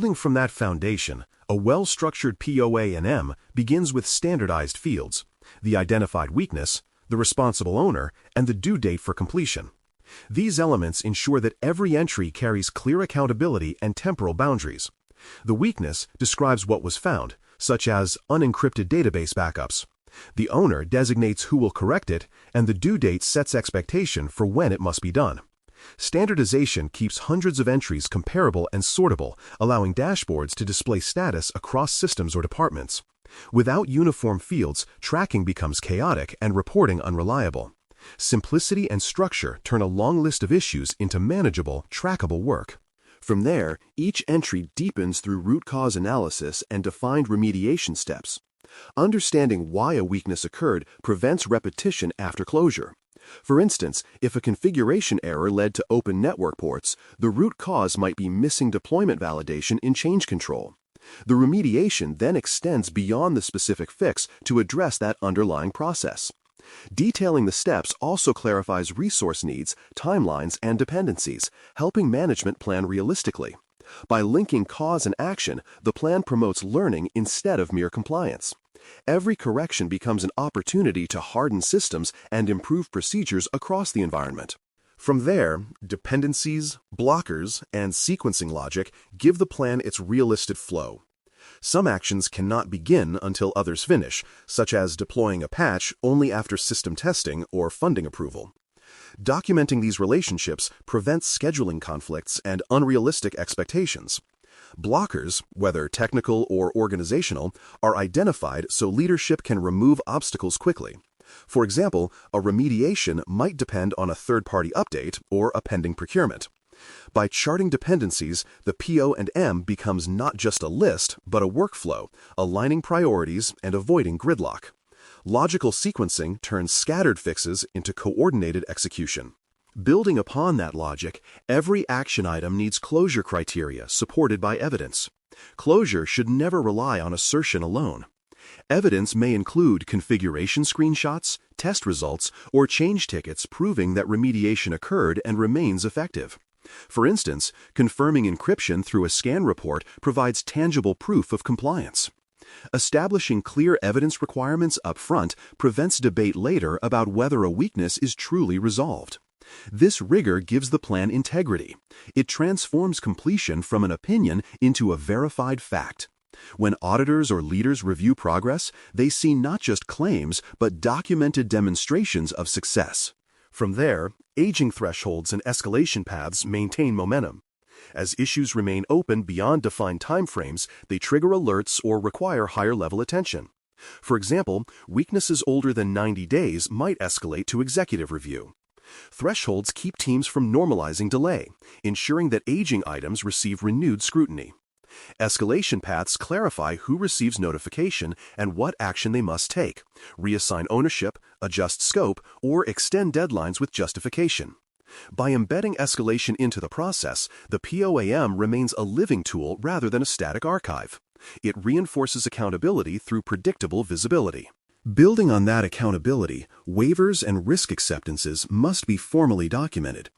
Building from that foundation, a well-structured POA&M begins with standardized fields, the identified weakness, the responsible owner, and the due date for completion. These elements ensure that every entry carries clear accountability and temporal boundaries. The weakness describes what was found, such as unencrypted database backups. The owner designates who will correct it, and the due date sets expectation for when it must be done. Standardization keeps hundreds of entries comparable and sortable, allowing dashboards to display status across systems or departments. Without uniform fields, tracking becomes chaotic and reporting unreliable. Simplicity and structure turn a long list of issues into manageable, trackable work. From there, each entry deepens through root cause analysis and defined remediation steps. Understanding why a weakness occurred prevents repetition after closure. For instance, if a configuration error led to open network ports, the root cause might be missing deployment validation in change control. The remediation then extends beyond the specific fix to address that underlying process. Detailing the steps also clarifies resource needs, timelines, and dependencies, helping management plan realistically. By linking cause and action, the plan promotes learning instead of mere compliance. Every correction becomes an opportunity to harden systems and improve procedures across the environment. From there, dependencies, blockers, and sequencing logic give the plan its realistic flow. Some actions cannot begin until others finish, such as deploying a patch only after system testing or funding approval. Documenting these relationships prevents scheduling conflicts and unrealistic expectations. Blockers, whether technical or organizational, are identified so leadership can remove obstacles quickly. For example, a remediation might depend on a third-party update or a pending procurement. By charting dependencies, the PO&M becomes not just a list, but a workflow, aligning priorities and avoiding gridlock. Logical sequencing turns scattered fixes into coordinated execution. Building upon that logic, every action item needs closure criteria supported by evidence. Closure should never rely on assertion alone. Evidence may include configuration screenshots, test results, or change tickets proving that remediation occurred and remains effective. For instance, confirming encryption through a scan report provides tangible proof of compliance. Establishing clear evidence requirements up front prevents debate later about whether a weakness is truly resolved. This rigor gives the plan integrity. It transforms completion from an opinion into a verified fact. When auditors or leaders review progress, they see not just claims, but documented demonstrations of success. From there, aging thresholds and escalation paths maintain momentum. As issues remain open beyond defined timeframes, they trigger alerts or require higher-level attention. For example, weaknesses older than 90 days might escalate to executive review. Thresholds keep teams from normalizing delay, ensuring that aging items receive renewed scrutiny. Escalation paths clarify who receives notification and what action they must take, reassign ownership, adjust scope, or extend deadlines with justification. By embedding escalation into the process, the POA&M remains a living tool rather than a static archive. It reinforces accountability through predictable visibility. Building on that accountability, waivers and risk acceptances must be formally documented.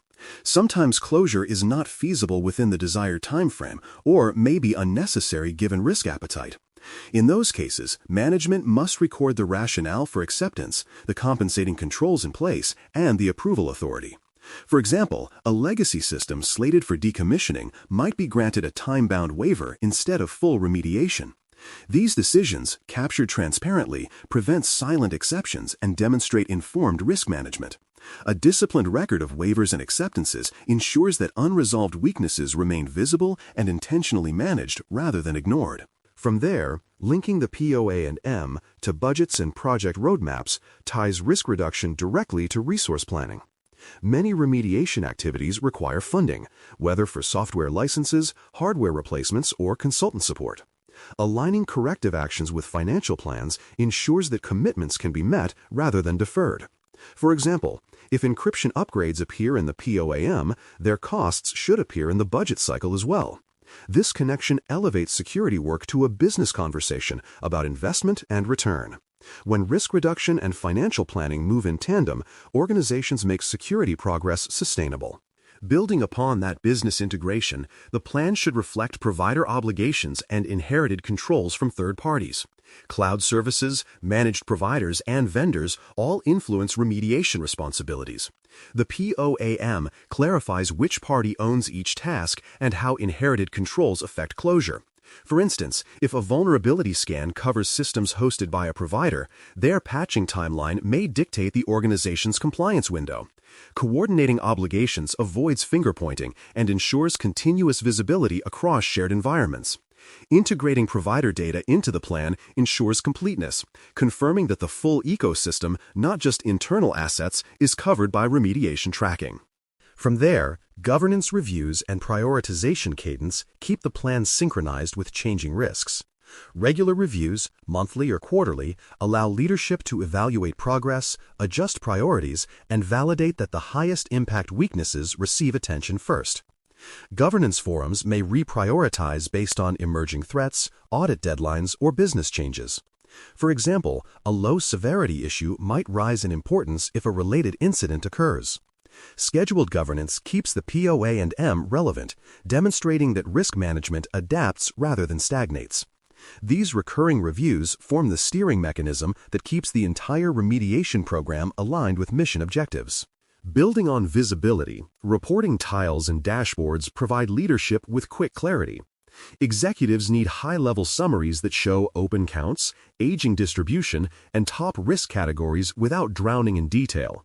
Sometimes closure is not feasible within the desired timeframe or may be unnecessary given risk appetite. In those cases, management must record the rationale for acceptance, the compensating controls in place, and the approval authority. For example, a legacy system slated for decommissioning might be granted a time-bound waiver instead of full remediation. These decisions, captured transparently, prevent silent exceptions and demonstrate informed risk management. A disciplined record of waivers and acceptances ensures that unresolved weaknesses remain visible and intentionally managed rather than ignored. From there, linking the POA&M to budgets and project roadmaps ties risk reduction directly to resource planning. Many remediation activities require funding, whether for software licenses, hardware replacements, or consultant support. Aligning corrective actions with financial plans ensures that commitments can be met rather than deferred. For example, if encryption upgrades appear in the POA&M, their costs should appear in the budget cycle as well. This connection elevates security work to a business conversation about investment and return. When risk reduction and financial planning move in tandem, organizations make security progress sustainable. Building upon that business integration, the plan should reflect provider obligations and inherited controls from third parties. Cloud services, managed providers, and vendors all influence remediation responsibilities. The POA&M clarifies which party owns each task and how inherited controls affect closure. For instance, if a vulnerability scan covers systems hosted by a provider, their patching timeline may dictate the organization's compliance window. Coordinating obligations avoids finger-pointing and ensures continuous visibility across shared environments. Integrating provider data into the plan ensures completeness, confirming that the full ecosystem, not just internal assets, is covered by remediation tracking. From there, governance reviews and prioritization cadence keep the plan synchronized with changing risks. Regular reviews, monthly or quarterly, allow leadership to evaluate progress, adjust priorities, and validate that the highest impact weaknesses receive attention first. Governance forums may reprioritize based on emerging threats, audit deadlines, or business changes. For example, a low severity issue might rise in importance if a related incident occurs. Scheduled governance keeps the POA&M relevant, demonstrating that risk management adapts rather than stagnates. These recurring reviews form the steering mechanism that keeps the entire remediation program aligned with mission objectives. Building on visibility, reporting tiles and dashboards provide leadership with quick clarity. Executives need high-level summaries that show open counts, aging distribution, and top risk categories without drowning in detail.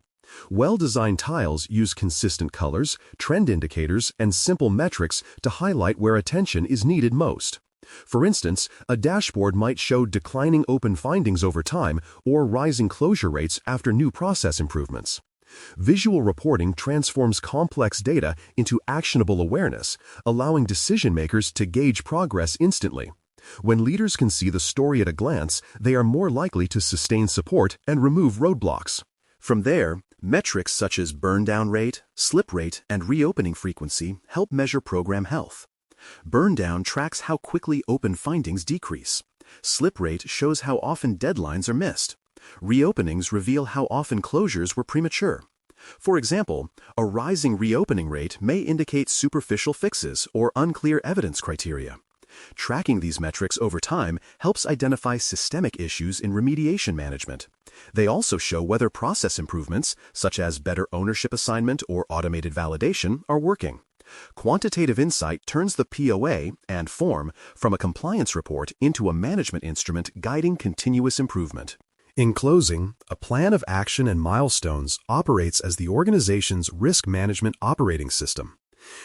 Well-designed tiles use consistent colors, trend indicators, and simple metrics to highlight where attention is needed most. For instance, a dashboard might show declining open findings over time or rising closure rates after new process improvements. Visual reporting transforms complex data into actionable awareness, allowing decision-makers to gauge progress instantly. When leaders can see the story at a glance, they are more likely to sustain support and remove roadblocks. From there, metrics such as burn-down rate, slip rate, and reopening frequency help measure program health. Burn-down tracks how quickly open findings decrease. Slip rate shows how often deadlines are missed. Reopenings reveal how often closures were premature. For example, a rising reopening rate may indicate superficial fixes or unclear evidence criteria. Tracking these metrics over time helps identify systemic issues in remediation management. They also show whether process improvements, such as better ownership assignment or automated validation, are working. Quantitative insight turns the POA and form from a compliance report into a management instrument guiding continuous improvement. In closing, a plan of action and milestones operates as the organization's risk management operating system.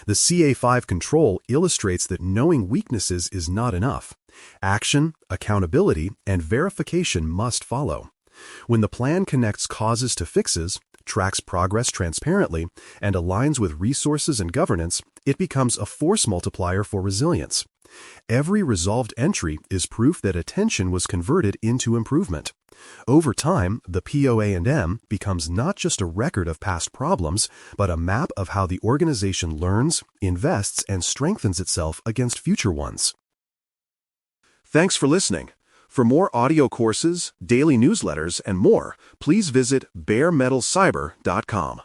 The CA-5 control illustrates that knowing weaknesses is not enough. Action, accountability, and verification must follow. When the plan connects causes to fixes, tracks progress transparently, and aligns with resources and governance, it becomes a force multiplier for resilience. Every resolved entry is proof that attention was converted into improvement. Over time, the POA&M becomes not just a record of past problems, but a map of how the organization learns, invests, and strengthens itself against future ones. Thanks for listening. For more audio courses, daily newsletters, and more, please visit baremetalcyber.com.